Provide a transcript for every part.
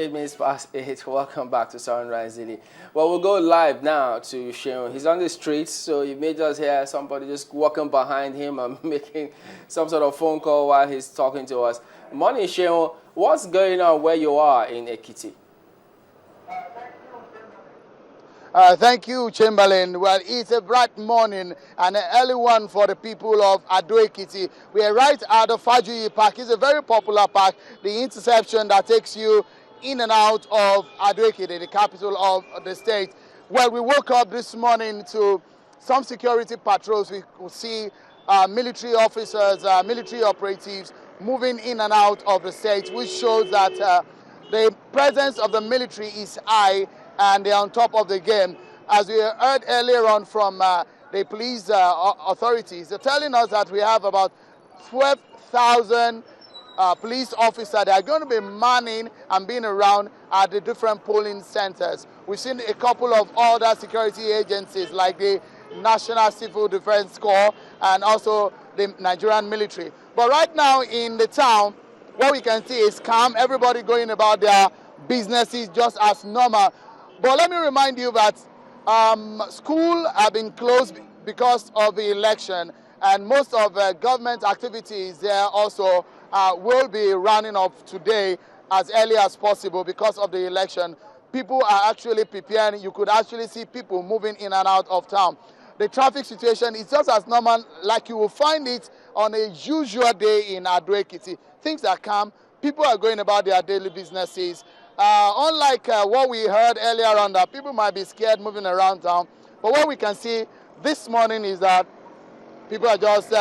8 minutes past 8. Welcome back to Sunrise Daily. Well, we'll go live now to Sheon. He's on the streets, so you may just hear somebody just walking behind him and making some sort of phone call while he's talking to us. Morning, Sheon. What's going on where you are in Ekiti? Thank you, Chamberlain. Well, it's a bright morning and an early one for the people of Ado-Ekiti. We are right at the Fajuyi Park. It's a very popular park, the intersection that takes you in and out of Ado-Ekiti, the capital of the state. Well, we woke up this morning to some security patrols. We could see military officers, military operatives moving in and out of the state, which shows that the presence of the military is high and they're on top of the game. As we heard earlier on from the police authorities, they're telling us that we have about 12,000 police officers that are going to be manning and being around at the different polling centers. We've seen a couple of other security agencies like the National Civil Defense Corps and also the Nigerian military. But right now in the town, what we can see is calm, everybody going about their businesses just as normal. But let me remind you that schools have been closed because of the election, and most of government activities there also will be running off today as early as possible because of the election. People are actually preparing. You could actually see people moving in and out of town. The traffic situation is just as normal like you will find it on a usual day in Ado-Ekiti. Things are calm. People are going about their daily businesses. Unlike what we heard earlier on, that people might be scared moving around town. But what we can see this morning is that people are just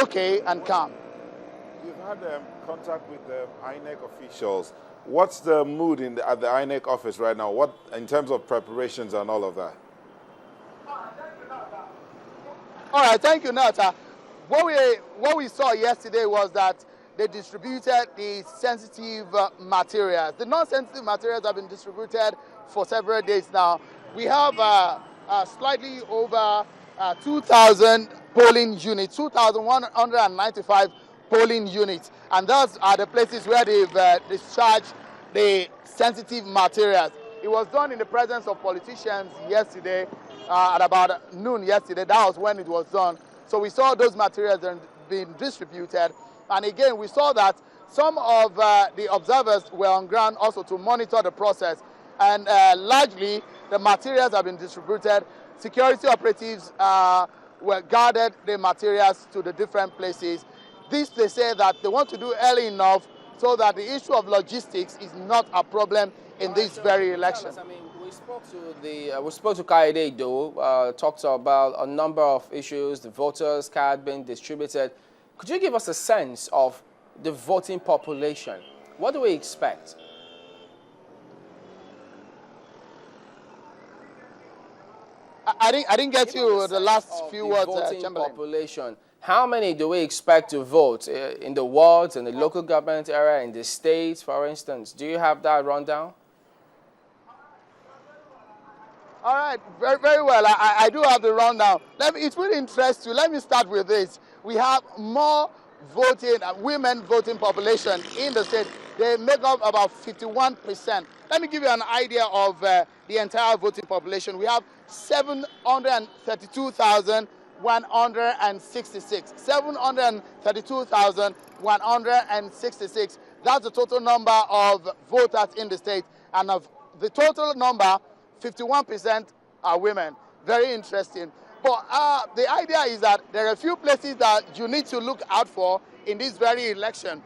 okay and calm. You've had contact with the INEC officials. What's the mood at the INEC office right now? What in terms of preparations and all of that? All right, thank you, Nata. What we saw yesterday was that they distributed the sensitive materials. The non-sensitive materials have been distributed for several days now. We have slightly over 2,000 polling units, 2,195 polling units. And those are the places where they've discharged the sensitive materials. It was done in the presence of politicians yesterday, at about noon yesterday. That was when it was done. So we saw those materials being distributed. And again, we saw that some of the observers were on ground also to monitor the process. And largely, the materials have been distributed. Security operatives were guarded the materials to the different places. This, they say that they want to do early enough so that the issue of logistics is not a problem in this very election. I mean, we spoke to Kaide though, talked about a number of issues, the voters' card being distributed. Could you give us a sense of the voting population? What do we expect? I didn't get you the last few words, voting Chamberlain. population. How many do we expect to vote in the wards, in the local government area, in the states, for instance? Do you have that rundown? All right, very, very well. I do have the rundown. It will interest you. Let me start with this. We have more voting, women voting population in the state. They make up about 51%. Let me give you an idea of the entire voting population. We have 732,166. 732,166. That's the total number of voters in the state. And of the total number, 51% are women. Very interesting. But the idea is that there are a few places that you need to look out for in this very election.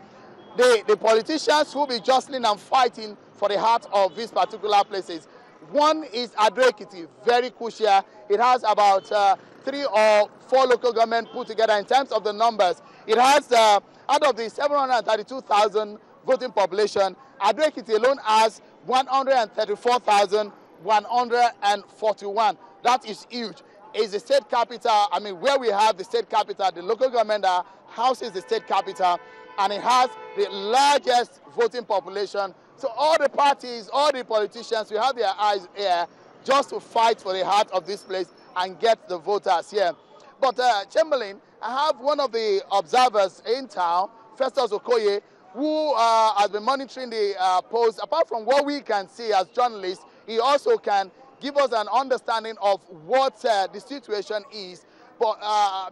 The politicians will be jostling and fighting for the heart of these particular places. One is Ado-Ekiti, very crucial. It has about 3 or 4 local governments put together in terms of the numbers. It has, out of the 732,000 voting population, Ado-Ekiti alone has 134,141. That is huge. It's the state capital. I mean, where we have the state capital, the local government houses the state capital, and it has the largest voting population. So all the parties, all the politicians, will have their eyes here just to fight for the heart of this place and get the voters here. But Chamberlain, I have one of the observers in town, Festus Okoye, who has been monitoring the polls. Apart from what we can see as journalists, he also can give us an understanding of what the situation is. But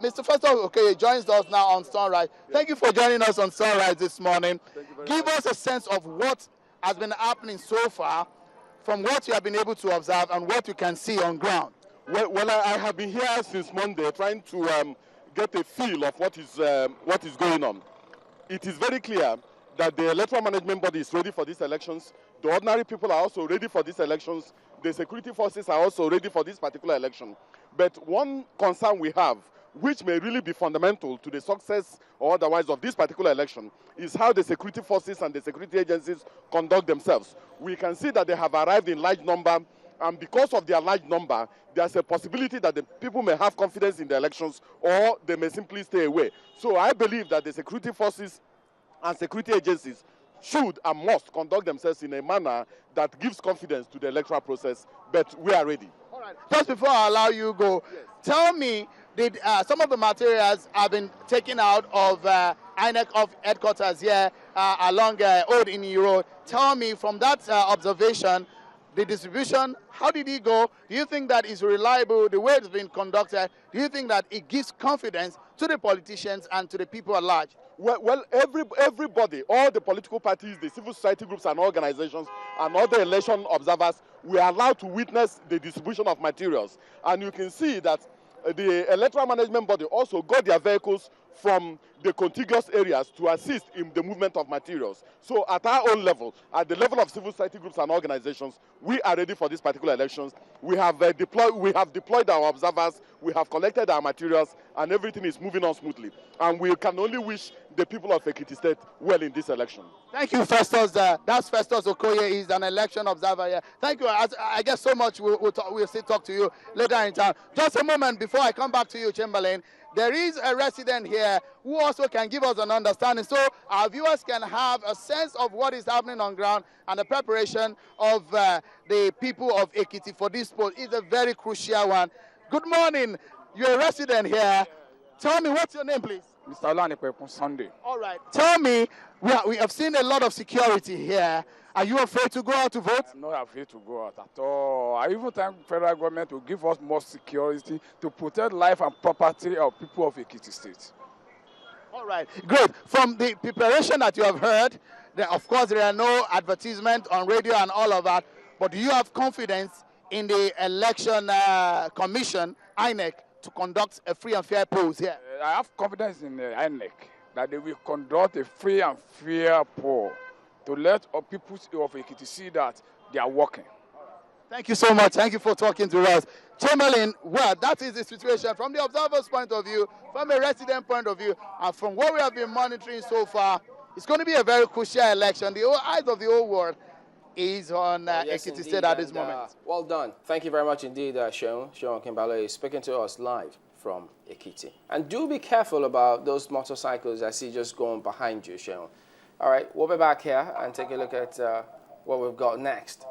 Mr. Festus Okoye joins us now on Sunrise. Thank you for joining us on Sunrise this morning. Give us a sense of what has been happening so far from what you have been able to observe and what you can see on ground. Well, I have been here since Monday trying to get a feel of what is going on. It is very clear that the electoral management body is ready for these elections. The ordinary people are also ready for these elections. The security forces are also ready for this particular election. But one concern we have, which may really be fundamental to the success or otherwise of this particular election, is how the security forces and the security agencies conduct themselves. We can see that they have arrived in large number, and because of their large number, there's a possibility that the people may have confidence in the elections or they may simply stay away. So I believe that the security forces and security agencies should and must conduct themselves in a manner that gives confidence to the electoral process, but we are ready. All right. Just before I allow you go, tell me, did some of the materials have been taken out of INEC of headquarters here along Old Ini Road? Tell me, from that observation, the distribution, how did it go? Do you think that is reliable, the way it's been conducted? Do you think that it gives confidence to the politicians and to the people at large? Well, everybody, all the political parties, the civil society groups and organizations, and all the election observers were allowed to witness the distribution of materials. And you can see that the electoral management body also got their vehicles from the contiguous areas to assist in the movement of materials. So at our own level, at the level of civil society groups and organizations, we are ready for these particular elections. We have deployed our observers, we have collected our materials, and everything is moving on smoothly. And we can only wish the people of Ekiti State well in this election. Thank you, Festus. That's Festus Okoye. He's an election observer here. Thank you. I guess so much we'll still talk to you later in town. Just a moment before I come back to you, Chamberlain. There is a resident here who also can give us an understanding, so our viewers can have a sense of what is happening on ground and the preparation of the people of Ekiti for this poll is a very crucial one. Good morning. You're a resident here. Tell me, what's your name, please? Mr. Olanipe Sunday. All right. Tell me, we have seen a lot of security here. Are you afraid to go out to vote? I'm not afraid to go out at all. I even thank the federal government to give us more security to protect life and property of people of Ekiti State. All right, great. From the preparation that you have heard, of course there are no advertisements on radio and all of that, but do you have confidence in the election commission, INEC, to conduct a free and fair polls here? I have confidence in INEC that they will conduct a free and fair poll to let people of Ekiti see that they are working. Thank you so much. Thank you for talking to us. Chamberlain, well, that is the situation from the observer's point of view, from a resident point of view, and from what we have been monitoring so far. It's going to be a very crucial election. The eyes of the whole world is on Ekiti State at this moment. Well done. Thank you very much indeed, Seun Kimbalo is speaking to us live from Ekiti. And do be careful about those motorcycles I see just going behind you, Seun. All right, we'll be back here and take a look at what we've got next.